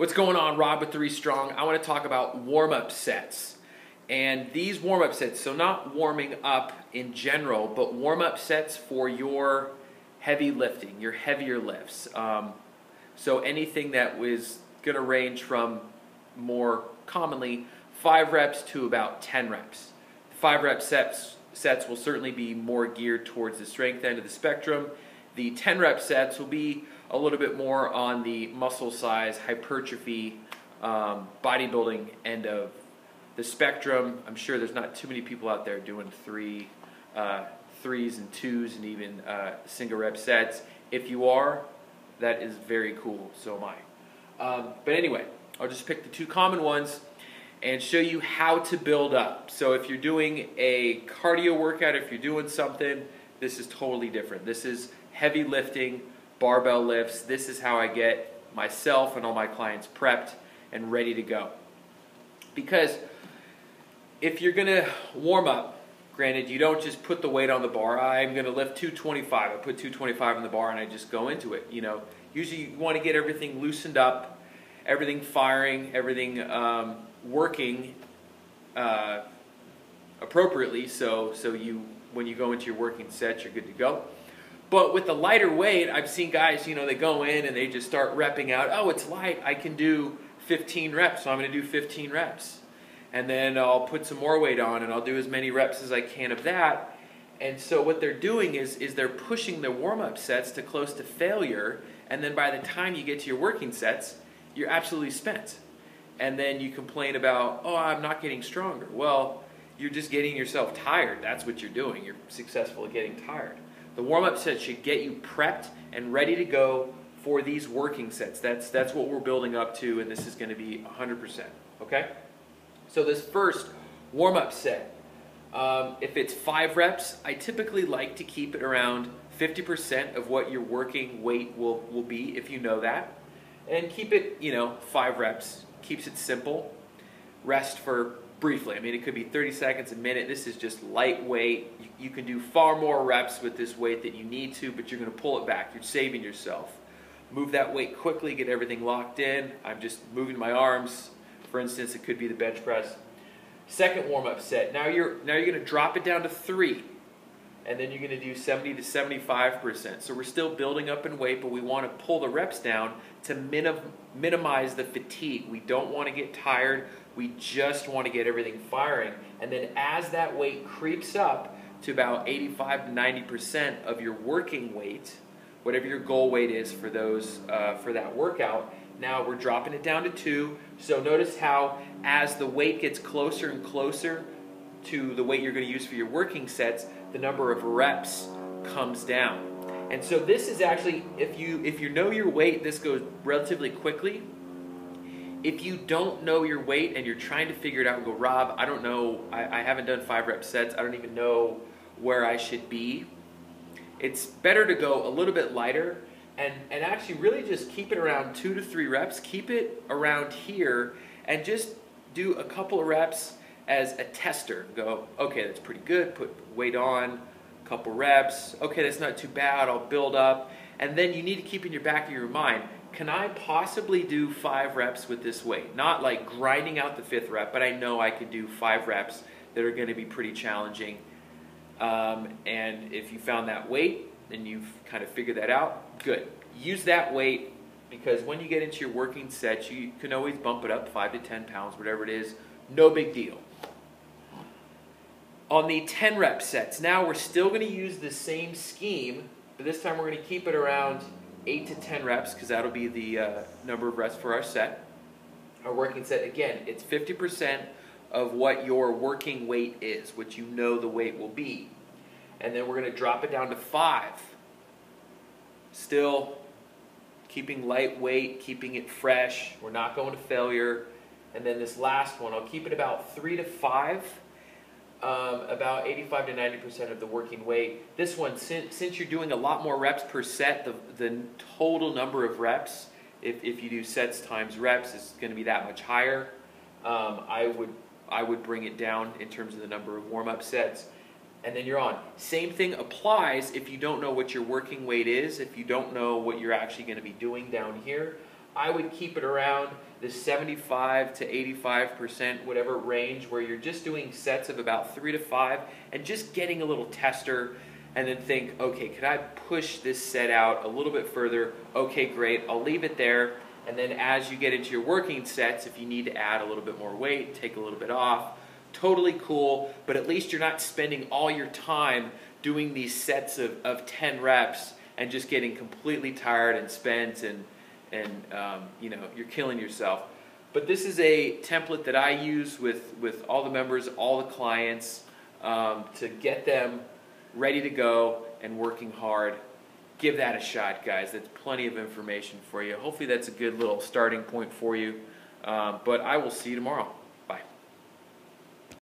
What's going on? Rob with 3STRONG. I want to talk about warm-up sets. And these warm-up sets, so not warming up in general, but warm-up sets for your heavy lifting, your heavier lifts. So anything that was going to range from more commonly 5 reps to about 10 reps. The 5 rep sets will certainly be more geared towards the strength end of the spectrum. The 10 rep sets will be a little bit more on the muscle size, hypertrophy, bodybuilding end of the spectrum. I'm sure there's not too many people out there doing threes and twos and even single rep sets. If you are, that is very cool, so am I. But anyway, I'll just pick the 2 common ones and show you how to build up. So if you're doing a cardio workout, if you're doing something, this is totally different. This is heavy lifting, barbell lifts. This is how I get myself and all my clients prepped and ready to go. Because if you're gonna warm up, granted, you don't just put the weight on the bar. I'm gonna lift 225. I put 225 on the bar and I just go into it. You know, usually you want to get everything loosened up, everything firing, everything working appropriately. So when you go into your working sets, you're good to go. But with the lighter weight, I've seen guys, you know, they go in and they just start repping out. Oh, it's light. I can do 15 reps, so I'm going to do 15 reps. And then I'll put some more weight on and I'll do as many reps as I can of that. And so what they're doing is they're pushing the warm-up sets to close to failure. And then by the time you get to your working sets, you're absolutely spent. And then you complain about, oh, I'm not getting stronger. Well, you're just getting yourself tired. That's what you're doing. You're successful at getting tired. The warm-up sets should get you prepped and ready to go for these working sets. That's what we're building up to, and this is going to be 100%. Okay? So this first warm-up set, if it's 5 reps, I typically like to keep it around 50% of what your working weight will be, if you know that. And keep it, 5 reps. Keeps it simple. Rest for briefly. I mean, it could be 30 seconds, a minute. This is just lightweight. You can do far more reps with this weight that you need to, but you're going to pull it back. You're saving yourself. Move that weight quickly, get everything locked in. I'm just moving my arms. For instance, it could be the bench press. Second warm-up set. Now you're going to drop it down to 3, and then you're going to do 70 to 75%. So we're still building up in weight, but we want to pull the reps down to minimize the fatigue. We don't want to get tired. We just want to get everything firing. And then as that weight creeps up to about 85 to 90% of your working weight, whatever your goal weight is for those for that workout, now we're dropping it down to 2. So notice how as the weight gets closer and closer to the weight you're going to use for your working sets, the number of reps comes down. And so this is actually, if you know your weight, this goes relatively quickly. If you don't know your weight and you're trying to figure it out and go, Rob, I don't know, I haven't done 5 rep sets, I don't even know where I should be, it's better to go a little bit lighter and actually really just keep it around 2 to 3 reps. Keep it around here and just do a couple of reps as a tester. Go, okay, that's pretty good, put weight on, a couple reps, okay, that's not too bad, I'll build up. And then you need to keep in your back of your mind, can I possibly do 5 reps with this weight? Not like grinding out the 5th rep, but I know I can do 5 reps that are going to be pretty challenging. And if you found that weight and you've kind of figured that out, good. Use that weight, because when you get into your working sets, you can always bump it up 5 to 10 pounds, whatever it is. No big deal. On the 10 rep sets, now we're still going to use the same scheme, but this time we're going to keep it around 8 to 10 reps, because that'll be the number of reps for our set. Our working set, again, it's 50% of what your working weight is, what you know the weight will be. And then we're going to drop it down to 5. Still keeping lightweight, keeping it fresh. We're not going to failure. And then this last one, I'll keep it about 3 to 5. About 85 to 90% of the working weight. This one, since you're doing a lot more reps per set, the total number of reps, if you do sets times reps, is going to be that much higher. I would bring it down in terms of the number of warm-up sets. And then you're on. Same thing applies if you don't know what your working weight is, if you don't know what you're actually going to be doing down here. I would keep it around the 75 to 85%, whatever range, where you're just doing sets of about 3 to 5 and just getting a little tester, and then think, okay, could I push this set out a little bit further? Okay, great, I'll leave it there. And then as you get into your working sets, if you need to add a little bit more weight, take a little bit off, totally cool, but at least you're not spending all your time doing these sets of 10 reps and just getting completely tired and spent, and you know, you're killing yourself. But this is a template that I use with all the members, all the clients, to get them ready to go and working hard. Give that a shot, guys. That's plenty of information for you. Hopefully that's a good little starting point for you. But I will see you tomorrow.